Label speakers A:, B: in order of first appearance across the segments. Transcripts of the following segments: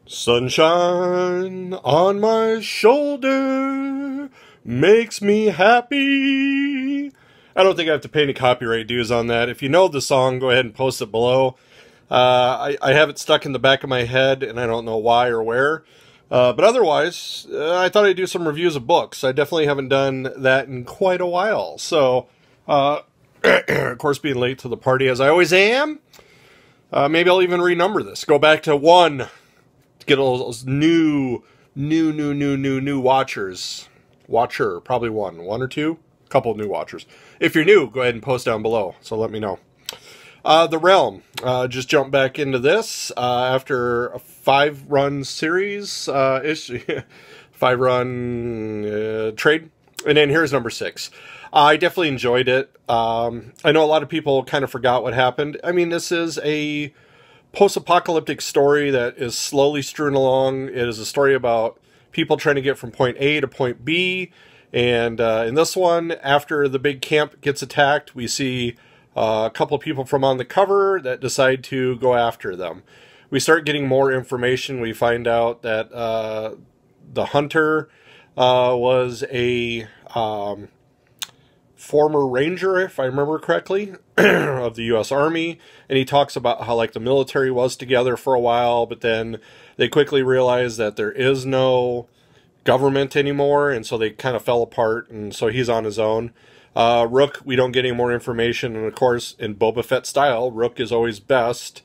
A: Sunshine on my shoulder makes me happy. I don't think I have to pay any copyright dues on that. If you know the song, go ahead and post it below. I have it stuck in the back of my head, and I don't know why or where. But otherwise, I thought I'd do some reviews of books. I definitely haven't done that in quite a while. So, of course, being late to the party as I always am, maybe I'll even renumber this. Go back to 1 to get all those new watchers. Watcher, probably 1 or 2. A couple of new watchers. If you're new, go ahead and post down below. So let me know. The Realm. Just jumped back into this after a 5-run series, 5-run trade. And then here's number 6. I definitely enjoyed it. I know a lot of people kind of forgot what happened. I mean, this is a post-apocalyptic story that is slowly strewn along. It is a story about people trying to get from point A to point B. And in this one, after the big camp gets attacked, we see a couple of people from on the cover that decide to go after them. We start getting more information. We find out that the hunter was a former ranger, if I remember correctly, of the U.S. Army, and he talks about how like the military was together for a while, but then they quickly realized that there is no government anymore, and so they kind of fell apart, and so he's on his own. Rook, we don't get any more information, and of course, in Boba Fett style, Rook is always best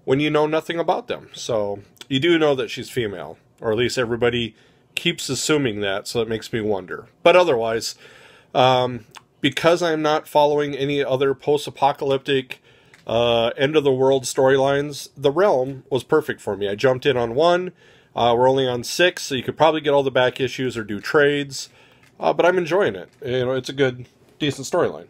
A: when you know nothing about them. So you do know that she's female, or at least everybody keeps assuming that, so it makes me wonder. But otherwise, because I'm not following any other post-apocalyptic end-of-the-world storylines, The Realm was perfect for me. I jumped in on 1. We're only on 6, so you could probably get all the back issues or do trades. But I'm enjoying it. You know, it's a good, decent storyline.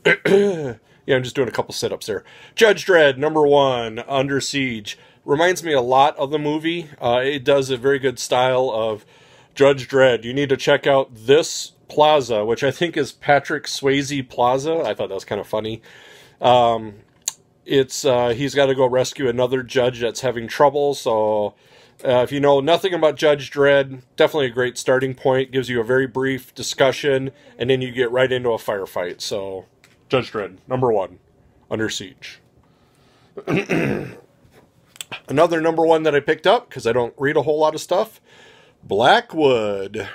A: Yeah, I'm just doing a couple sit-ups there. Judge Dredd, number 1, Under Siege. Reminds me a lot of the movie. It does a very good style of Judge Dredd. You need to check out this plaza, which I think is Patrick Swayze Plaza. I thought that was kind of funny. He's got to go rescue another judge that's having trouble, so if you know nothing about Judge Dredd, definitely a great starting point. Gives you a very brief discussion, and then you get right into a firefight. So, Judge Dredd, number 1, Under Siege. Another number 1 that I picked up, because I don't read a whole lot of stuff, Blackwood.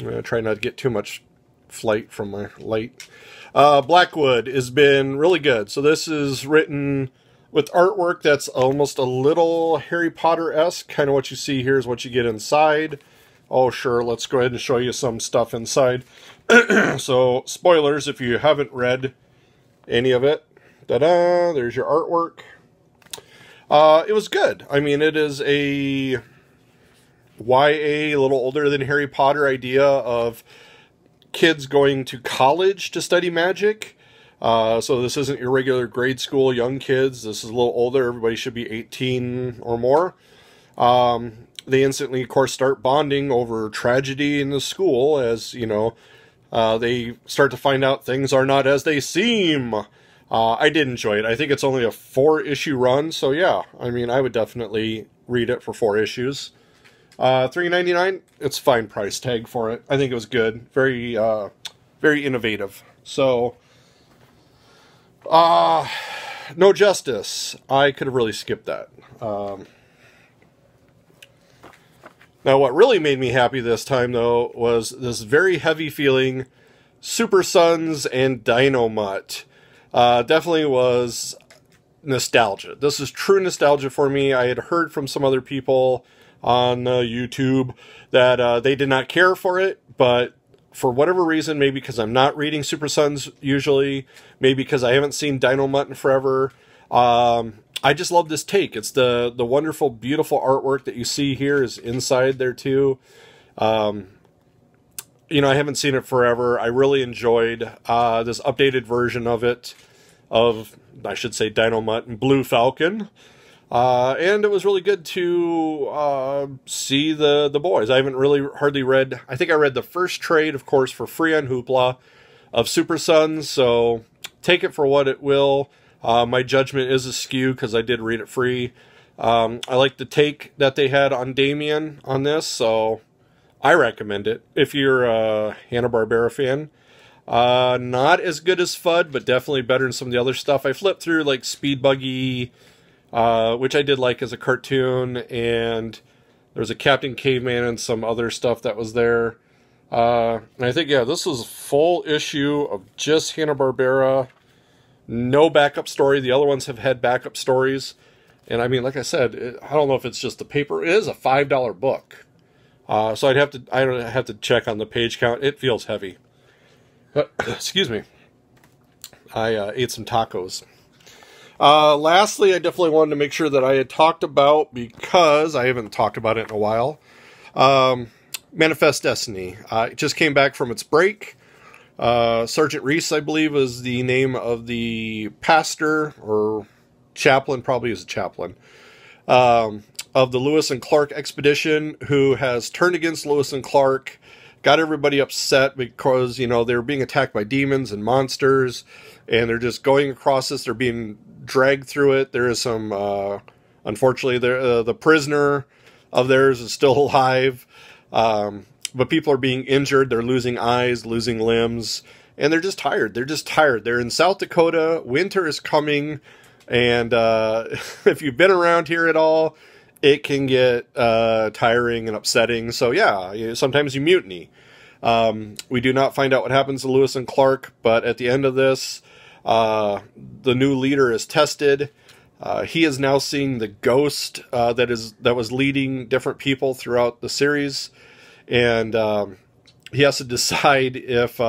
A: I'm going to try not to get too much flight from my light. Blackwood has been really good. So this is written with artwork that's almost a little Harry Potter-esque. Kind of what you see here is what you get inside. Oh, sure, let's go ahead and show you some stuff inside. So, spoilers if you haven't read any of it. Ta-da! There's your artwork. It was good. I mean, it is a YA, a little older than Harry Potter idea of kids going to college to study magic. So this isn't your regular grade school young kids. This is a little older. Everybody should be 18 or more. They instantly, of course, start bonding over tragedy in the school as, you know, they start to find out things are not as they seem. I did enjoy it. I think it's only a 4-issue run. So yeah, I mean, I would definitely read it for 4 issues. $3.99, it's a fine price tag for it. I think it was good. Very, very innovative. So, No Justice. I could have really skipped that. Now, what really made me happy this time, though, was this very heavy feeling Super Sons and Dynomutt. Definitely was nostalgia. This is true nostalgia for me. I had heard from some other people on YouTube that they did not care for it, but for whatever reason, maybe because I'm not reading Super Sons usually, maybe because I haven't seen Dynomutt in forever, I just love this take. It's the wonderful, beautiful artwork that you see here is inside there too. You know, I haven't seen it forever. I really enjoyed this updated version of it, I should say, Dynomutt and Blue Falcon. And it was really good to see the boys. I haven't really hardly read, I think I read the first trade, of course, for free on Hoopla of Super Sons, so take it for what it will. My judgment is askew because I did read it free. I like the take that they had on Damien on this, so I recommend it if you're a Hanna-Barbera fan. Not as good as FUD, but definitely better than some of the other stuff. I flipped through like Speed Buggy, which I did like as a cartoon, and there was a Captain Caveman and some other stuff that was there. And I think, yeah, this was a full issue of just Hanna-Barbera. No backup story. The other ones have had backup stories. And I mean, like I said, I don't know if it's just the paper. It is a $5 book. So I don't have to check on the page count. It feels heavy. But, excuse me. I ate some tacos. Lastly, I definitely wanted to make sure that I had talked about, because I haven't talked about it in a while, Manifest Destiny. It just came back from its break. Sergeant Reese, I believe, is the name of the pastor, or chaplain, probably is a chaplain, of the Lewis and Clark expedition, who has turned against Lewis and Clark, got everybody upset because, you know, they were being attacked by demons and monsters, and they're just going across this, they're being dragged through it. There is some, unfortunately, the prisoner of theirs is still alive, but people are being injured, they're losing eyes, losing limbs, and they're just tired. They're in South Dakota, winter is coming, and if you've been around here at all, it can get tiring and upsetting. So yeah, sometimes you mutiny. We do not find out what happens to Lewis and Clark, but at the end of this, the new leader is tested. He is now seeing the ghost that was leading different people throughout the series, and he has to decide if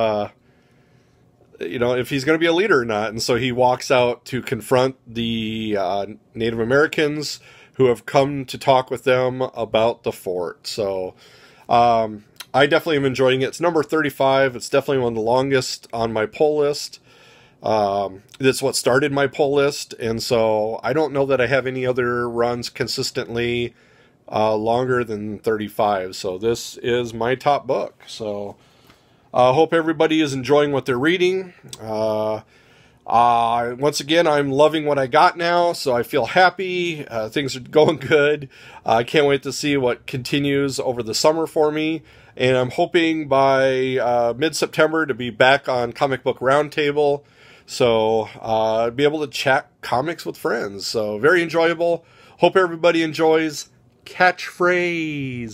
A: if he's going to be a leader or not. And so he walks out to confront the Native Americans who have come to talk with them about the fort. So I definitely am enjoying it. It's number 35. It's definitely one of the longest on my pull list. That's what started my pull list, and so I don't know that I have any other runs consistently longer than 35. So this is my top book. So I hope everybody is enjoying what they're reading. Once again, I'm loving what I got now, so I feel happy. Things are going good. I can't wait to see what continues over the summer for me, and I'm hoping by mid-September to be back on Comic Book Roundtable, so be able to chat comics with friends. So very enjoyable. Hope everybody enjoys. Catchphrase.